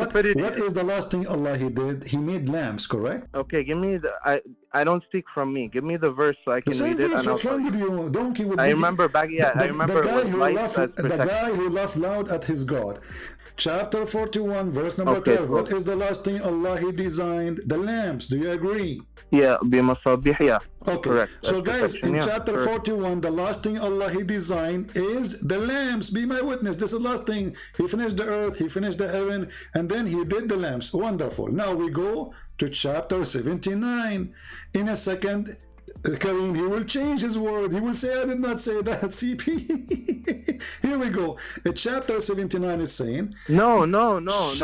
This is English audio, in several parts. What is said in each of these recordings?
stupidity. What is the last thing Allah He did? He made lamps, correct? Okay, give me the. I don't speak from me. Give me the verse so I can read it. And What's wrong with you? Donkey with I remember back. Yeah, I remember the guy who laughed loud at his God. Chapter 41, verse number 12. So what is the last thing Allah He designed? The lamps. Do you agree? Yeah, بمصابيح. Yeah. Okay. Correct. So guys, in yeah, chapter 41, the last thing Allah He designed is the lamps. Be my witness. This is the last thing. He finished the earth, He finished the heaven, and then He did the lamps. Wonderful. Now we go to chapter 79. In a second, Karim, he will change his word. He will say, I did not say that. CP. Here we go. Chapter 79 is saying, No.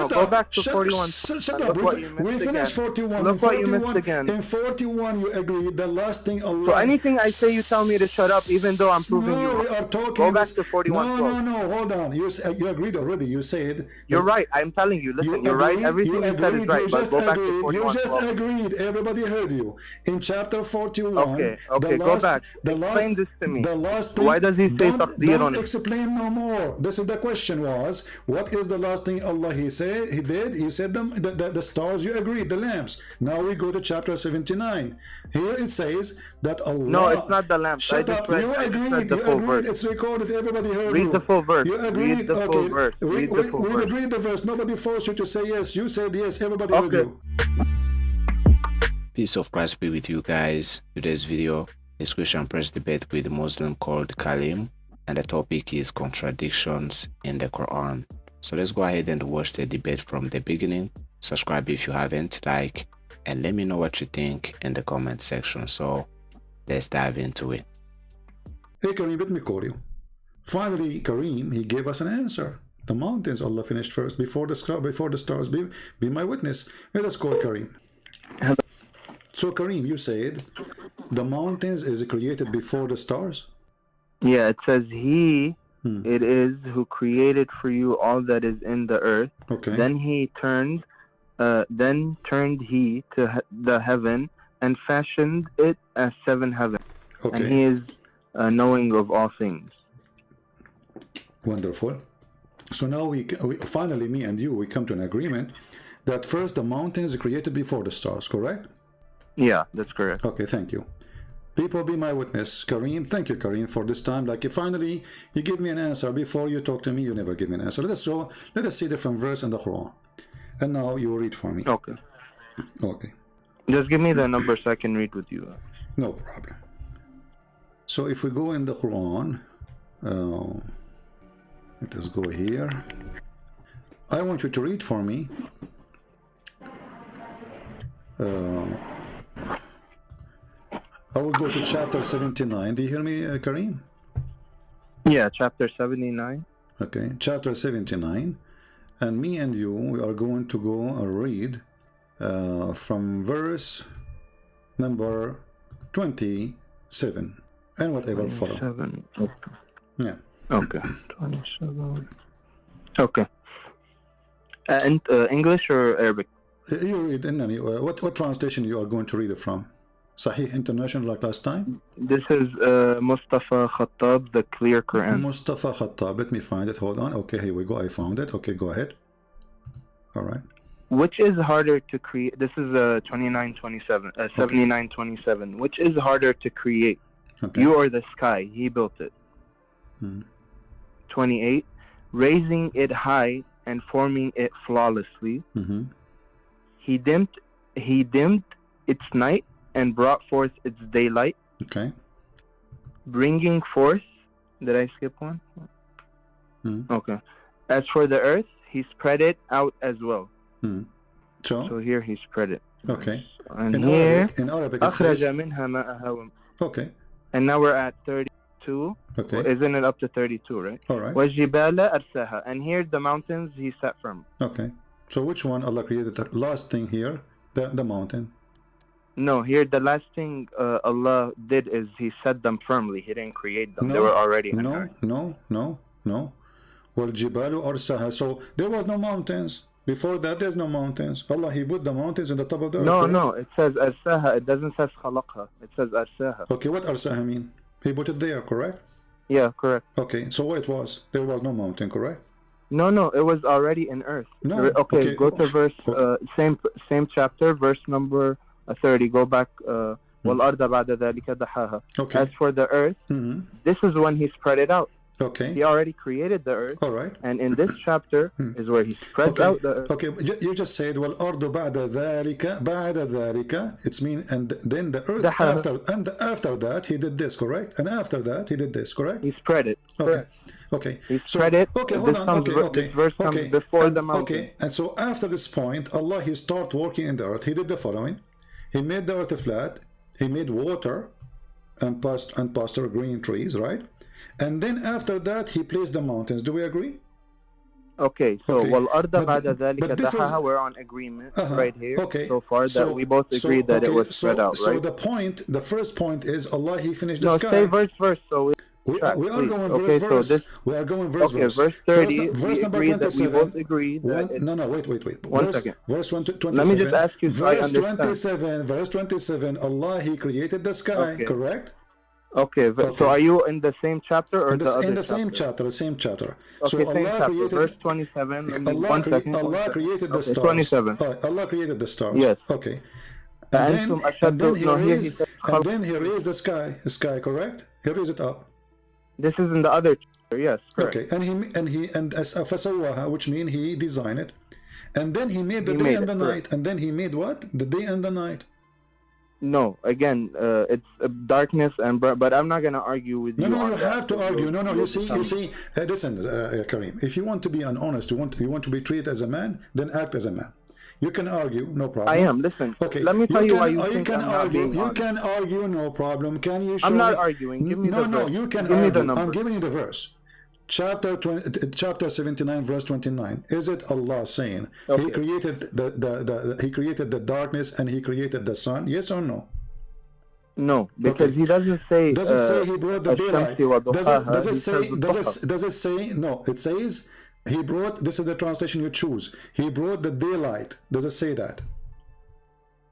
Go back to 41. Shut up. We finished 41. Look what you missed again. In 41, you agree the last thing Allah. So anything I say, you tell me to shut up, even though I'm proving you. We are talking. Go back to 41. No. Hold on. You agreed already. You said. You're right. I'm telling you. Listen, you're right. Everything you said is right. But go back to 41. You just agreed. Everybody heard you. In chapter 41. Okay, go back. Explain this to me. Why does he say taqdeer on it? Explain no more. This is the question was, what is the last thing Allah He did? He said the stars, you agreed, the lamps. Now we go to chapter 79. Here it says that Allah... No, it's not the lamps. Shut up. You agreed. It's recorded. Everybody heard you. Read the full verse. You agreed. Read the full verse. We agreed the verse. Nobody forced you to say yes. You said yes. Everybody heard you. Peace of Christ be with you guys. Today's video is Christian Prince debate with a Muslim called Karim, and the topic is contradictions in the Quran. So let's go ahead and watch the debate from the beginning. Subscribe if you haven't, like, and let me know what you think in the comment section. So let's dive into it. Hey Karim, let me call you. Finally, Karim, he gave us an answer. The mountains Allah finished first before the stars. Be my witness. Let us call Karim. Hello. So Karim, you said the mountains is created before the stars? Yeah, it says it is who created for you all that is in the earth. Okay. Then turned he to the heaven and fashioned it as 7 heavens. Okay. And he is knowing of all things. Wonderful. So now we finally, me and you, we come to an agreement that first the mountains are created before the stars, correct? Yeah, that's correct. Okay, thank you. People, be my witness. Karim, thank you, Karim, for this time. Like, finally, you give me an answer. Before you talk to me, you never give me an answer. Let us see different verse in the Quran. And now you read for me. Okay. Okay. Just give me the number so I can read with you. No problem. So if we go in the Quran, let us go here. I want you to read for me. I will go to chapter 79. Do you hear me, Karim? Yeah, chapter 79. Okay, chapter 79. And me and you, we are going to go and read from verse number 27 and whatever follow. Okay. Yeah. Okay. 27. Okay. And English or Arabic? You read in any what translation you are going to read it from? Sahih International, like last time? This is Mustafa Khattab, the Clear Quran. Mustafa Khattab. Let me find it. Hold on. Okay, here we go. I found it. Okay, go ahead. All right. Which is harder to create? This is 79:27. Which is harder to create? Okay. You or the sky? He built it. 28. Raising it high and forming it flawlessly. He dimmed its night and brought forth its daylight. Okay. Bringing forth. Did I skip one? Okay. As for the earth, he spread it out as well. So here he spread it. Okay. And in here, Arabic it says, okay. And now we're at 32. Okay. Well, isn't it up to 32, right? All right. وَالْجِبَالَ أَرْسَاهَا. And here the mountains he set firm. Okay. So which one Allah created? The last thing here, the mountain. No, here the last thing Allah did is he set them firmly. He didn't create them. They were already No. وَالْجِبَالُ أَرْسَاهَا. So there was no mountains. Before that, there's no mountains. Allah, He put the mountains in the top of the earth. No, it says أَرْسَاهَا. It doesn't say خَلَقْهَا. It says أَرْسَاهَا. Okay, what أَرْسَاهَا mean? He put it there, correct? Yeah, correct. Okay, so what it was? There was no mountain, correct? No, it was already in earth. No. Okay, go to verse, same chapter, verse number 30. Go back. وَالْأَرْضَ بَعْدَ ذَلِكَ دَحَاهَا. Okay. As for the earth, this is when he spread it out. Okay. He already created the earth. All right. And in this chapter is where he spreads out the earth. Okay, you just said وَالْأَرْضُ بَعْدَ ذَلِكَ بَعْدَ ذَلِكَ. It's mean, and then the earth after that he did this, correct? And after that he did this, correct? He spread it. Okay. Correct. Okay. He spread it. Okay, hold on. This verse comes before the mountain. Okay, and so after this point, Allah, he start working in the earth. He did the following. He made the earth flat. He made water and pasture, green trees, right? And then after that, he placed the mountains. Do we agree? Okay, so وَالْأَرْضَ بَعْدَ ذَلِكَ دَحَاهَا, we're on agreement right here so far that we both agreed that it was spread out, right? So the first point is Allah, he finished the sky. No, say verse first, so we are going verse. We are going verse. Okay, verse 30. Verse number 27. We both agreed that no, wait. One second. Verse 27. Let me just ask you so I understand. Verse 27. Allah, he created the sky. Correct. Okay, so are you in the same chapter or the other in the same chapter? Same chapter. Okay, so same Allah chapter, created verse 27. Allah created the stars. 27. Allah created the stars. Yes. Okay. And then he raised the sky. The sky, correct? He raised it up. This is in the other chapter, yes, correct. Okay, and as فَسَوَّاهَا, which means he designed it, and then he made the day and the night, and then he made what? The day and the night. No, again, it's darkness but I'm not gonna argue with you. No, you have to argue. No, you see. Listen, Karim. If you want to be honest, you want to be treated as a man, then act as a man. You can argue, no problem. I am. Listen. Okay. Let me tell you why you think I'm not being honest. You can argue, no problem. Can you show I'm not arguing. Give me the verse. No, you can argue. I'm giving you the verse. Chapter 79, verse 29. Is it Allah saying he created he created the darkness and he created the sun? Yes or no? No, because he doesn't say. Does it say he brought the daylight? Does it say? No, it says. He brought, this is the translation you choose. He brought the daylight. Does it say that?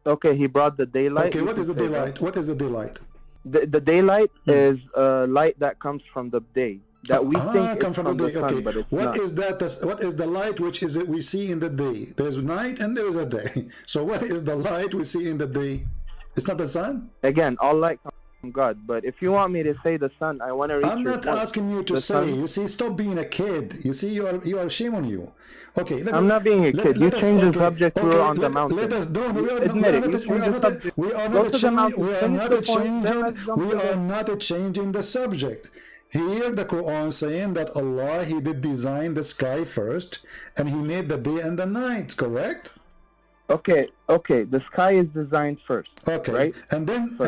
Okay, he brought the daylight. Okay, what is the daylight? What is the daylight? The daylight is light that comes from the day. That we think comes from the sun, but it's not. What is the light which is it we see in the day? There's night and there is a day. So what is the light we see in the day? It's not the sun? Again, all light comes from God, but if you want me to say the sun, I want to reach. I'm not asking you to say. You see, stop being a kid. You see, you are shame on you. Okay, I'm not being a kid. You change the subject. We were on the mountain. Let us do. We are not changing the subject. Here the Quran saying that Allah, he did design the sky first, and he made the day and the night. Correct? Okay, the sky is designed first. Okay, right? And then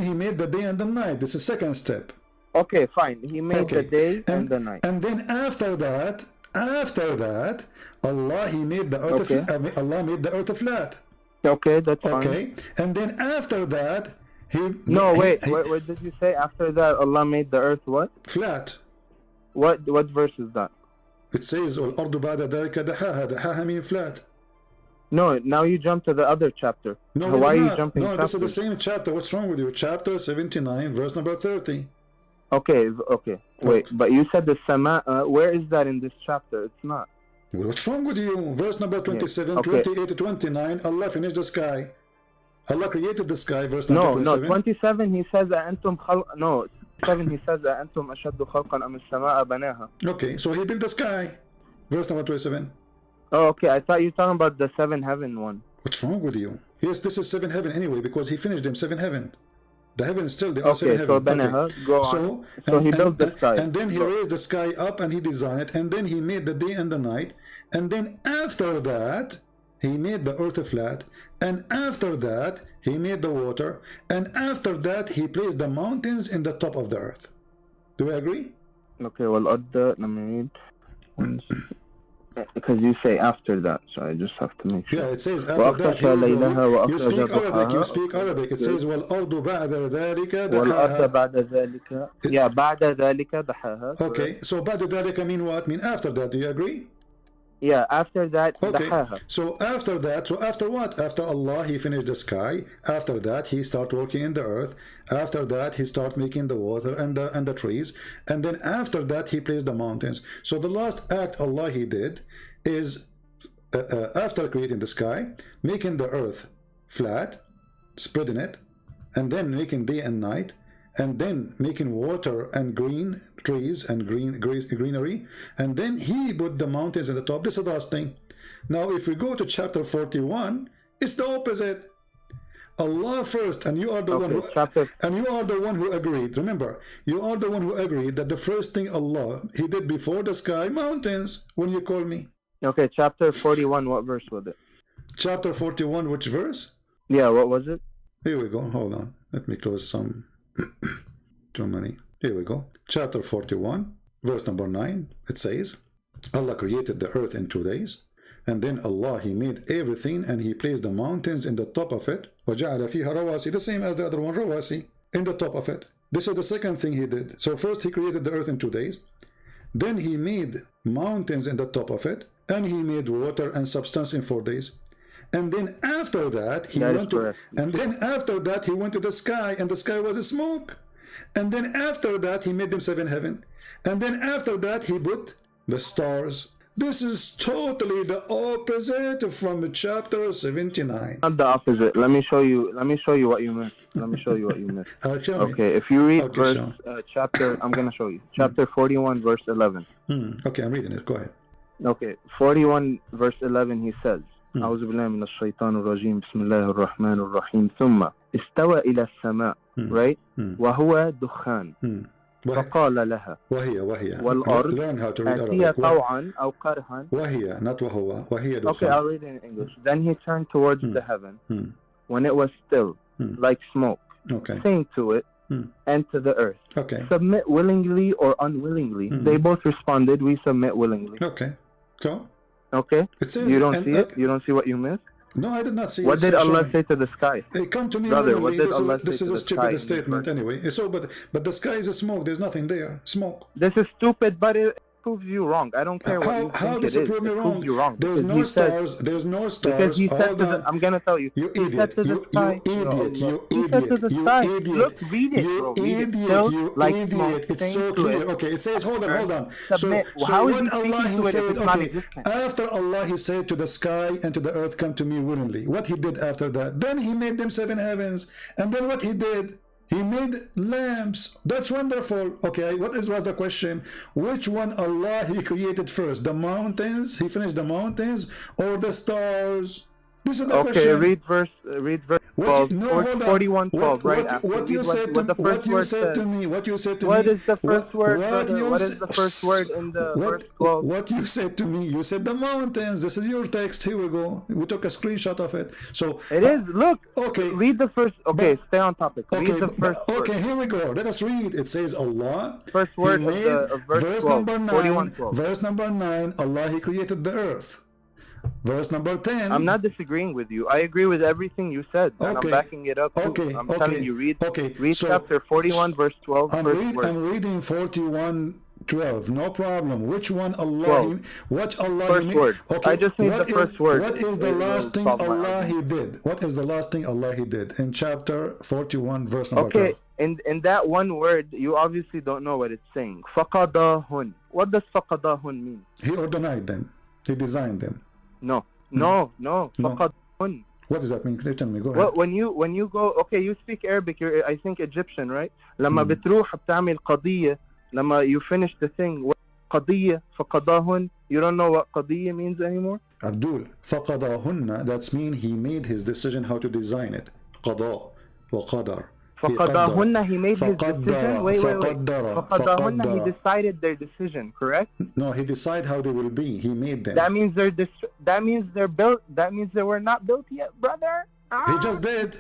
he made the day and the night. This is second step. Okay, fine. He made the day and the night. And then after that, Allah, he made the earth. Allah made the earth flat. Okay, that's fine. Okay, and then after that, wait, what did you say? After that, Allah made the earth what? Flat. What verse is that? It says وَالْأَرْضُ بَعْدَ ذَلِكَ دَحَاهَا. دَحَاهَا means flat. No, now you jump to the other chapter. No, why are you jumping? No, this is the same chapter. What's wrong with you? Chapter 79, verse number 30. Okay. Wait, but you said the sama. Where is that in this chapter? It's not. What's wrong with you? Verse number 27, 28 to 29. Allah finished the sky. Allah created the sky. Verse number 27. No, 27. He says أنتم خلق. No, 27. He says أنتم أشد خلقا أم السماء بناها. Okay, so he built the sky. Verse number 27. Oh, okay. I thought you were talking about the 7 heaven one. What's wrong with you? Yes, this is 7 heaven anyway, because he finished them 7 heaven. The heaven is still the 7 heaven. Go on. So he built the sky. And then he raised the sky up and he designed it. And then he made the day and the night. And then after that, he made the earth flat. And after that, he made the water. And after that, he placed the mountains in the top of the earth. Do we agree? Okay, well, let me read. Because you say after that, so I just have to make sure. Yeah, it says after that. You speak Arabic. It says وَالْأَرْضُ بَعْدَ ذَلِكَ دَحَاهَا. بعد ذلك. Yeah, بعد ذلك دحاها. Okay, so بعد ذلك mean what? Mean after that. Do you agree? Yeah, after that, okay. dahaha. So after that, so after what? After Allah, he finished the sky. After that, he start working in the earth. After that, he start making the water and the trees. And then after that, he placed the mountains. So the last act Allah he did is after creating the sky, making the earth flat, spreading it, and then making day and night, and then making water and green trees and greenery, and then he put the mountains at the top. This is the last thing. Now if we go to chapter 41, it's the opposite. Allah first, and you are the one who, and you are the one who agreed. Remember, you are the one who agreed that the first thing Allah he did before the sky, mountains, when you call me. Okay, chapter 41, what verse was it? Chapter 41, which verse? Yeah, what was it? Here we go. Hold on. Let me close some. Too many. Here we go. Chapter 41, verse number 9. It says, Allah created the earth in 2 days. And then Allah, he made everything, and he placed the mountains in the top of it. وَجَعَلَ فِيهَا رَوَاسِي, the same as the other one, rawasi, in the top of it. This is the second thing he did. So first he created the earth in 2 days. Then he made mountains in the top of it. And he made water and substance in 4 days. And then after that, he went to, and then after that, he went to the sky, and the sky was a smoke. And then after that, he made them 7 heaven. And then after that, he put the stars. This is totally the opposite from chapter 79. Not the opposite. Let me show you what you missed. Let me show you what you missed. Okay, if you read chapter, I'm going to show you. Chapter 41, verse 11. Okay, I'm reading it. Go ahead. Okay, 41 verse 11 he says, أعوذ بالله من الشيطان الرجيم بسم الله الرحمن الرحيم ثم استوى إلى السماء right وهو دخان فقال لها وهي والأرض أتيها طوعا أو كرها وهي not وهي دخان. Okay, I'll read it in English. Then he turned towards the heaven when it was still like smoke, saying to it and to the earth, submit willingly or unwillingly. They both responded, we submit willingly. Okay, so it says, you don't see it? You don't see what you missed? No, I did not see. What did Allah say to the sky? Hey, come to me, brother. What did Allah this say is to a the stupid sky statement anyway. So, but the sky is a smoke. There's nothing there. Smoke. This is stupid, but it proves you wrong. I don't care what you think. How does it prove me wrong? There's no stars. There's no stars. Because he said to the, I'm gonna tell you. You he idiot. Said to the sky, You said to the sky. idiot. Look, read it, you bro. Idiot. You like idiot. It's so clear. Okay, it says, hold on. So what Allah he said, okay, after Allah he said to the sky and to the earth, come to me willingly. What he did after that? Then he made them 7 heavens. And then what he did? He made lamps. That's wonderful. Okay, what was the question? Which one Allah he created first? The mountains? He finished the mountains or the stars? This is the question. Okay, read verse 12, 41:12, right after. What you said to me? What you said to me? What is the first word? What is the first word in the verse 12? What you said to me? You said the mountains. This is your text. Here we go. We took a screenshot of it. So it is. Look. Okay. Read the first. Okay, stay on topic. Read the first word. Okay, here we go. Let us read. It says Allah. First word of verse 12. Number 9. Verse number 9. Allah he created the earth. Verse number 10. I'm not disagreeing with you. I agree with everything you said. And I'm backing it up too. I'm telling you, read chapter 41, verse 12. I'm reading 41:12. No problem. Which one Allah? What Allah? First word. Okay. I just need the first word. What is the last thing Allah he did? What is the last thing Allah he did in chapter 41, verse number 12? Okay. In that one word, you obviously don't know what it's saying. فَقَضَاهُنْ. What does فَقَضَاهُنْ mean? He organized them. He designed them. No. فَقَضَاهُنْ. What does that mean? Tell me. Go ahead. When you go, okay, you speak Arabic. You're, I think, Egyptian, right? لما بتروح بتعمل قضية. لما you finish the thing. قضية فقضاهن. You don't know what قضية means anymore? Abdul, فقضاهن. That's mean he made his decision how to design it. قضاء وقدر. فقضاهن, he made his decision. Wait. فقضاهن, he decided their decision, correct? No, he decided how they will be. He made them. That means they're built. That means they were not built yet, brother. He just did.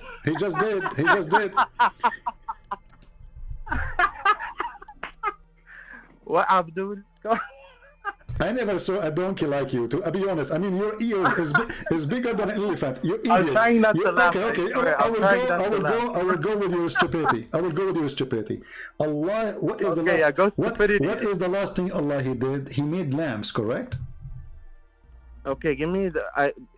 What, Abdul? I never saw a donkey like you. To be honest, I mean your ears is bigger than an elephant. You idiot. I'm trying not to laugh. Okay. I will go with your stupidity. Allah, what is the last? What is the last thing Allah he did? He made lamps, correct? Okay, give me the.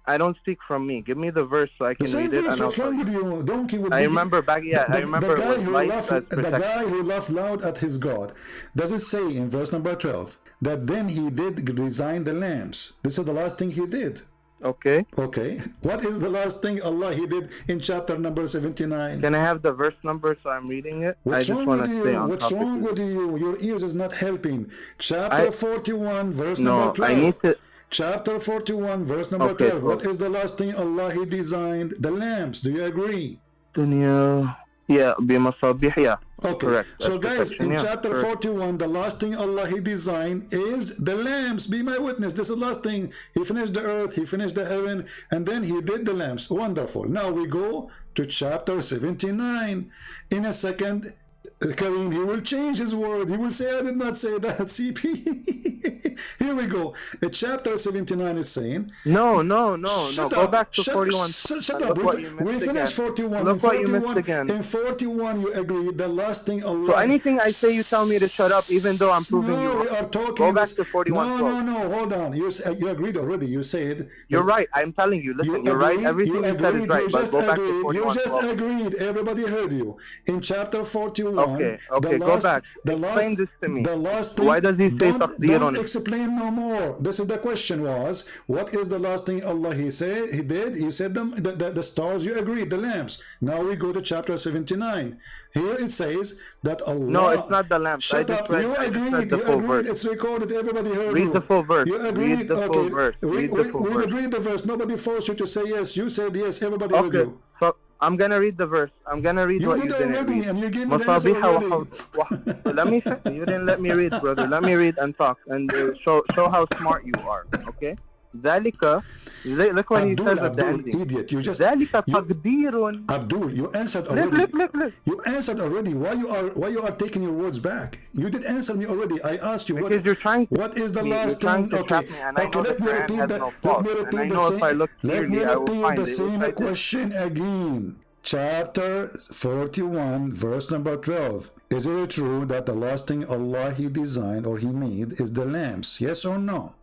I don't speak from me. Give me the verse so I can read it. And what's wrong with you? Donkey with I remember back. Yeah, I remember. The guy who laughed loud at his God. Does it say in verse number 12 that then he did design the lamps? This is the last thing he did. Okay. Okay. What is the last thing Allah he did in chapter number 79? Can I have the verse number so I'm reading it? What's I just want to stay on What's wrong with you? Your ears is not helping. Chapter 41, verse number 12. I need to. Chapter 41, verse number 12. What is the last thing Allah he designed? The lamps. Do you agree? Dunya. Yeah, bimasabih. Yeah. Okay. Correct. So guys, in chapter 41, the last thing Allah he designed is the lamps. Be my witness. This is the last thing. He finished the earth, he finished the heaven, and then he did the lamps. Wonderful. Now we go to chapter 79. In a second, Karim, he will change his word. He will say, I did not say that, CP. Here we go. Chapter 79 is saying... No. Go back to 41. Shut up. We finished 41. Look what you missed again. In 41, you agree the last thing Allah... So anything I say, you tell me to shut up, even though I'm proving you. We are talking... Go back to 41. No, hold on. You agreed already. You said... You're right. I'm telling you. Listen, you're right. Everything you said is right, but go back to 41. You just agreed. Everybody heard you. In chapter 41... Okay, go back. Explain this to me. Why does he say taqdeer on it? Don't explain no more. This is the question was, what is the last thing Allah he said? He did. He said them the stars. You agreed, the lamps. Now we go to chapter 79. Here it says that Allah... No, it's not the lamps. Shut up. You agreed. It's recorded. Everybody heard you. Read the full verse. You agreed. Read the full verse. We agreed the verse. Nobody forced you to say yes. You said yes. Everybody heard you. So I'm gonna read the verse. I'm gonna read what you didn't read. And you gave me the answer already. Let me finish. You didn't let me read, brother. Let me read and talk and show how smart you are. Okay. ذلك. Look what he says at the ending. Idiot. You just. ذلك تقدير. Abdul, you answered already. Look. You answered already. Why you are taking your words back? You did answer me already. I asked you. Because you're trying to. What is the last thing? Okay. Let me repeat that. Let me repeat the same question again. Chapter 41, verse number 12. Is it true that the last thing Allah he designed or he made is the lamps? Yes or no?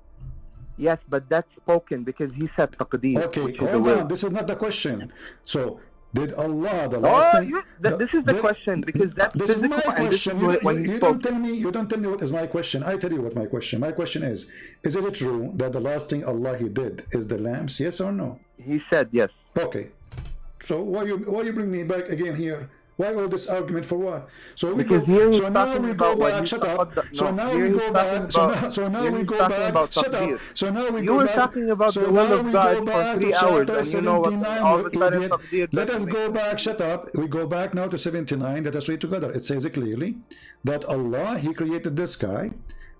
Yes, but that's spoken because he said taqdeer. Okay, hold on. This is not the question. So, did Allah the last thing? This is the question because that's this is my question. You don't tell me what is my question. I tell you what my question. My question is it true that the last thing Allah he did is the lamps? Yes or no? He said yes. Okay. So why you bring me back again here? Why all this argument for what? So we go. So now we go back. Shut up. So now we go back. So now we go back. Shut up. So now we go back. You were talking about the will of God for 3 hours, and you know what? All of a sudden, let us go back. Shut up. We go back now to 79. Let us read together. It says it clearly that Allah he created the sky.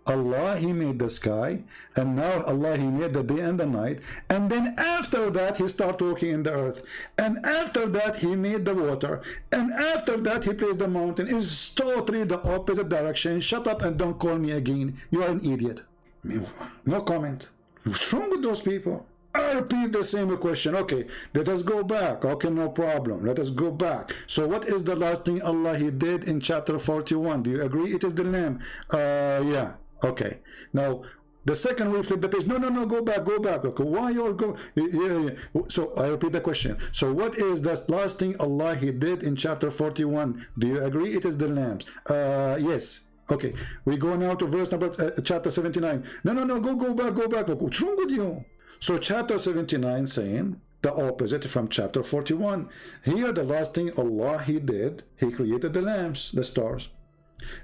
Allah he made the sky, and now Allah he made the day and the night, and then after that he started working in the earth, and after that he made the water, and after that he placed the mountain. It's totally the opposite direction. Shut up and don't call me again. You are an idiot. No comment. What's wrong with those people? I repeat the same question. Okay, let us go back. Okay, no problem. Let us go back. So what is the last thing Allah he did in chapter 41? Do you agree it is the lamb? Yeah. Okay. Now the second we flip the page. No, go back. Okay. Why you're go? Yeah. So I repeat the question. So what is the last thing Allah he did in chapter 41? Do you agree it is the lambs? Yes. Okay. We go now to verse number chapter 79. No. Go back. What's wrong with you? So chapter 79 saying the opposite from chapter 41. Here the last thing Allah he did, he created the lamps, the stars.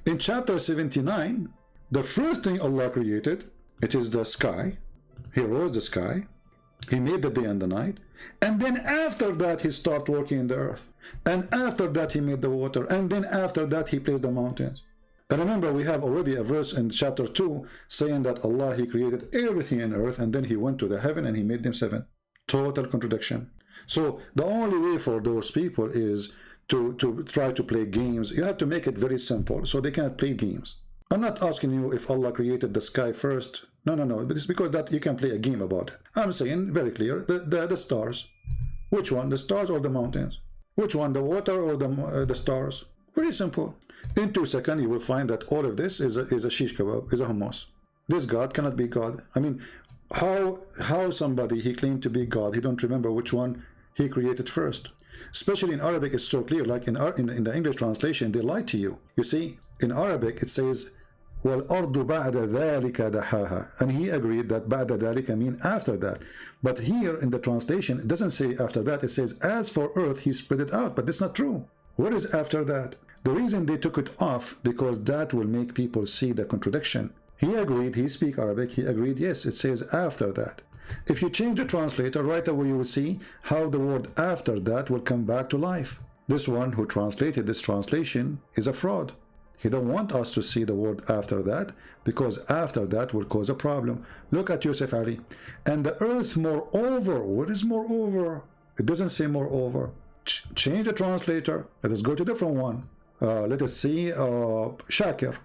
In chapter 79. The first thing Allah created, it is the sky. He rose the sky. He made the day and the night. And then after that, he started working in the earth. And after that, he made the water. And then after that, he placed the mountains. And remember, we have already a verse in chapter 2 saying that Allah, he created everything in earth. And then he went to the heaven and he made them 7. Total contradiction. So the only way for those people is to try to play games. You have to make it very simple so they cannot play games. I'm not asking you if Allah created the sky first. No. It's because that you can play a game about it. I'm saying very clear, the stars. Which one, the stars or the mountains? Which one, the water or the stars? Very simple. In 2 seconds, you will find that all of this is a shish kebab, is a hummus. This God cannot be God. I mean, How somebody, he claimed to be God, he don't remember which one he created first? Especially in Arabic, it's so clear. Like in the English translation, they lie to you. You see, in Arabic, it says, وَالْأَرْضُ بَعْدَ ذَلِكَ دَحَاهَا. And he agreed that بَعْدَ ذَلِكَ mean after that. But here in the translation, it doesn't say after that. It says, as for earth, he spread it out. But that's not true. What is after that? The reason they took it off, because that will make people see the contradiction. He agreed, he speak Arabic, he agreed, yes, it says after that. If you change the translator, right away you will see how the word after that will come back to life. This one who translated this translation is a fraud. He don't want us to see the word after that, because after that will cause a problem. Look at Yusuf Ali. And the earth moreover. What is moreover? It doesn't say moreover. Change the translator. Let us go to a different one. Let us see Shakir.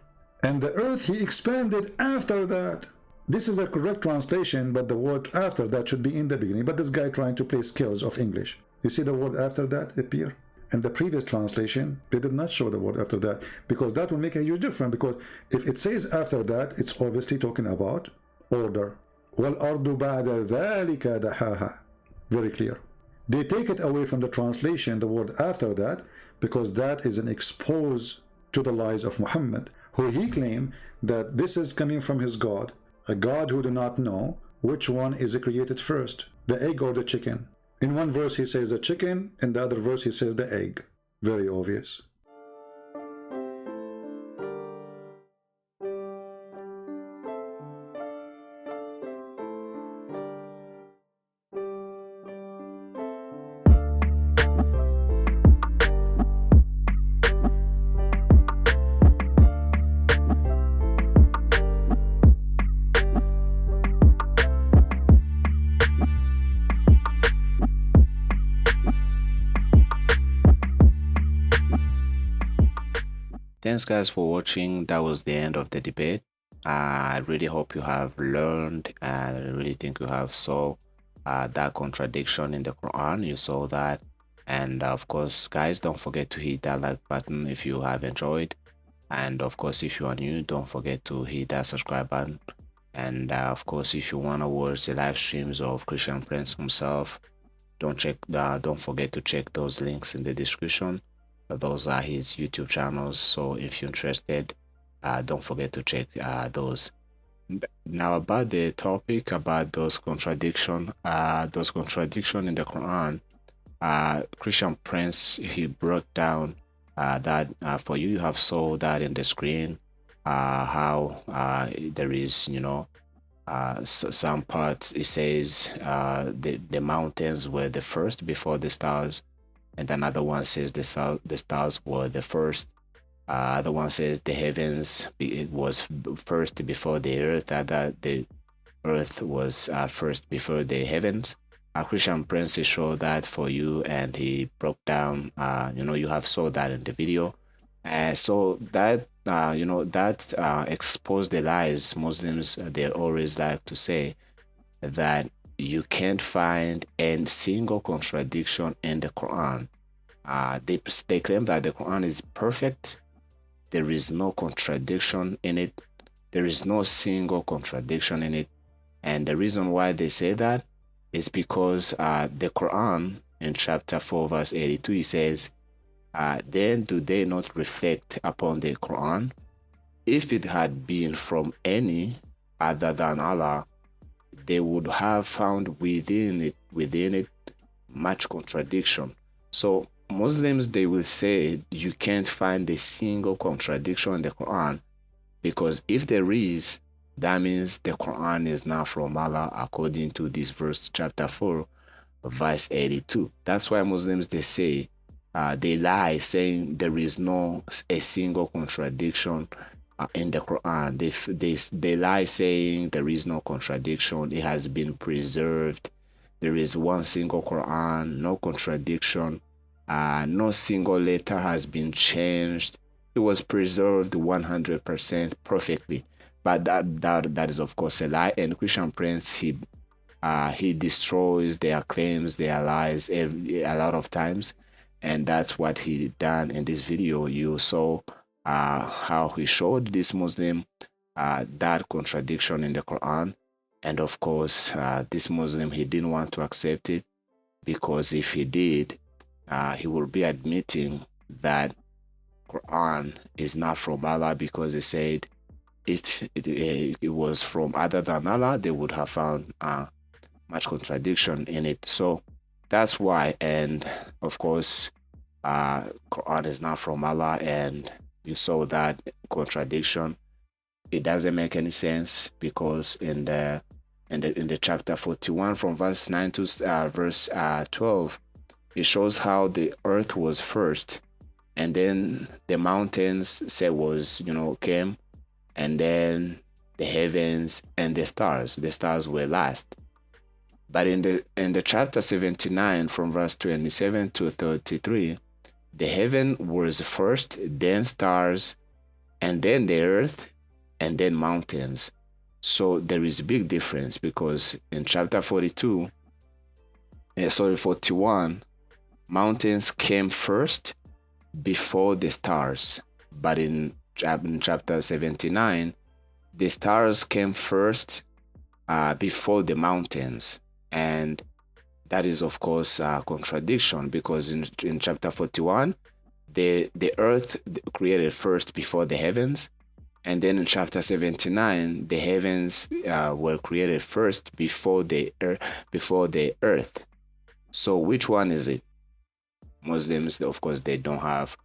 And the earth he expanded after that. This is a correct translation, but the word after that should be in the beginning. But this guy trying to play skills of English. You see the word after that appear? And the previous translation, they did not show the word after that, because that will make a huge difference. Because if it says after that, it's obviously talking about order. وَالْأَرْضُ بَعْدَ ذَلِكَ دَحَاهَا. Very clear. They take it away from the translation, the word after that, because that is an expose to the lies of Muhammad, who he claimed that this is coming from his God, a God who do not know which one is created first, the egg or the chicken. In one verse he says the chicken, in the other verse he says the egg. Very obvious. Thanks guys for watching. That was the end of the debate. I really hope you have learned, and I really think you have saw that contradiction in the Quran. You saw that, and of course guys, don't forget to hit that like button if you have enjoyed, and of course if you are new, don't forget to hit that subscribe button. And of course, if you want to watch the live streams of Christian Prince himself, don't forget to check those links in the description. Those are his YouTube channels, so if you're interested, don't forget to check those. Now about the topic about those contradiction in the Quran, Christian Prince, he broke down that for you. You have saw that in the screen, how there is, you know, some parts it says the mountains were the first before the stars, and another one says the stars were the first. Other one says the heavens was first before the earth, that the earth was first before the heavens. Christian Prince showed that for you, and he broke down, you know, you have saw that in the video. So that you know, that exposed the lies. Muslims, they always like to say that you can't find a single contradiction in the Quran. They claim that the Quran is perfect. There is no contradiction in it. There is no single contradiction in it. And the reason why they say that is because the Quran in chapter 4 verse 82, it says, then do they not reflect upon the Quran? If it had been from any other than Allah, they would have found within it much contradiction. So Muslims, they will say you can't find a single contradiction in the Quran, because if there is, that means the Quran is not from Allah, according to this verse, chapter 4 verse 82. That's why Muslims, they say they lie, saying there is no a single contradiction in the Quran. They lie, saying there is no contradiction. It has been preserved. There is one single Quran, no contradiction. No single letter has been changed. It was preserved 100% perfectly. But that is of course a lie. And Christian Prince, he destroys their claims, their lies a lot of times. And that's what he done in this video. You saw how he showed this Muslim that contradiction in the Quran, And of course, this Muslim, he didn't want to accept it, because if he did, he will be admitting that Quran is not from Allah, because he said if it was from other than Allah, they would have found much contradiction in it. So that's why. And of course, Quran is not from Allah, and you saw that contradiction. It doesn't make any sense, because in the chapter 41 from verse 9 to verse 12, it shows how the earth was first, and then the mountains came, and then the heavens and the stars were last. But in the chapter 79 from verse 27 to 33, the heaven was first, then stars, and then the earth, and then mountains. So there is a big difference, because in chapter 41, mountains came first before the stars. But in chapter 79, the stars came first before the mountains. And that is, of course, a contradiction, because in chapter 41, the earth created first before the heavens. And then in chapter 79, the heavens were created first before the earth. So which one is it? Muslims, of course, they don't have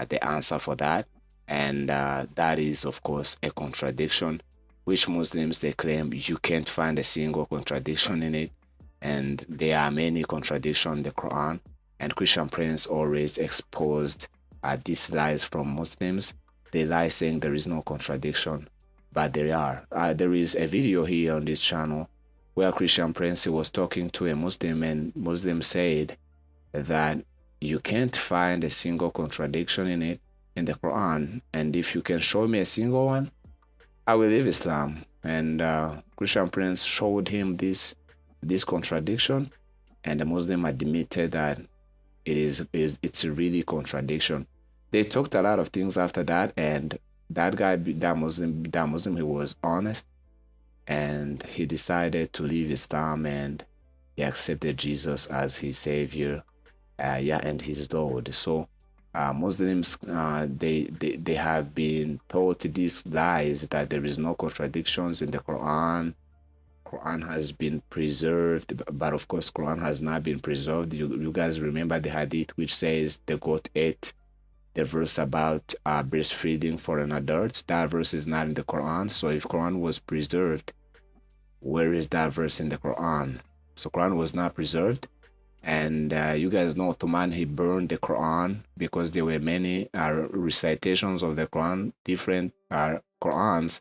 the answer for that. And that is, of course, a contradiction, which Muslims, they claim you can't find a single contradiction in it. And there are many contradictions in the Quran. And Christian Prince always exposed these lies from Muslims. They lie saying there is no contradiction, but there are. There is a video here on this channel where Christian Prince was talking to a Muslim, and Muslim said that you can't find a single contradiction in it in the Quran, and if you can show me a single one, I will leave Islam. And Christian Prince showed him this contradiction, and the Muslim admitted that it's a really contradiction. They talked a lot of things after that, and that Muslim, he was honest, and he decided to leave Islam, and he accepted Jesus as his savior, and his Lord. So Muslims, they have been taught these lies that there is no contradictions in the Quran. Quran has been preserved, but of course Quran has not been preserved. You guys remember the hadith which says the goat ate the verse about breastfeeding for an adult. That verse is not in the Quran. So if Quran was preserved, where is that verse in the Quran? So Quran was not preserved. And you guys know Ottoman, he burned the Quran because there were many recitations of the Quran, different Qurans,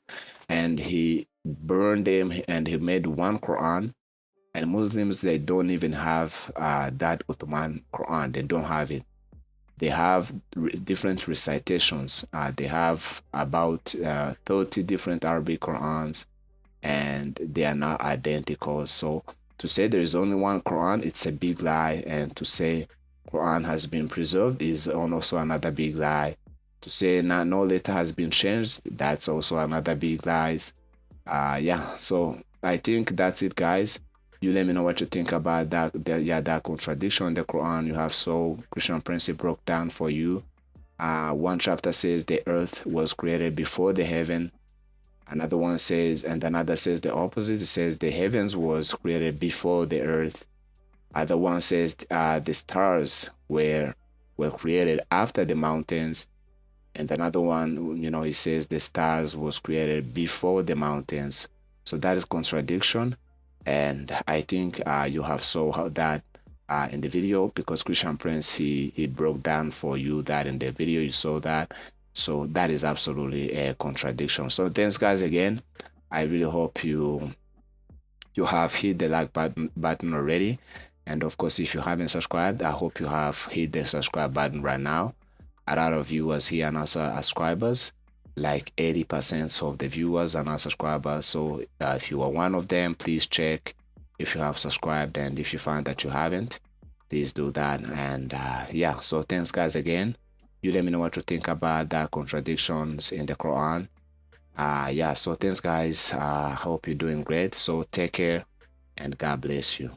and he burned them, and he made one Quran. And Muslims, they don't even have that Ottoman Quran. They don't have it. They have different recitations. They have about 30 different Arabic Qurans, and they are not identical. So to say there is only one Quran, it's a big lie. And to say Quran has been preserved is also another big lie. To say no letter has been changed, that's also another big lies. So I think that's it, guys. You let me know what you think about that contradiction in the Quran. You have Christian Prince broke down for you. One chapter says the earth was created before the heaven. Another one says, and another says the opposite. It says the heavens was created before the earth. Other one says the stars were created after the mountains. And another one, it says the stars was created before the mountains. So that is contradiction. And I think you have saw that in the video, because Christian Prince, he broke down for you that in the video. You saw that. So that is absolutely a contradiction. So thanks, guys, again. I really hope you have hit the like button already. And of course, if you haven't subscribed, I hope you have hit the subscribe button right now. A lot of viewers here are not subscribers. Like 80% of the viewers are not subscribers. So if you are one of them, please check if you have subscribed, and if you find that you haven't, please do that. And so thanks, guys, again. You let me know what you think about the contradictions in the Quran. Yeah, so thanks guys. Hope you're doing great. So take care and God bless you.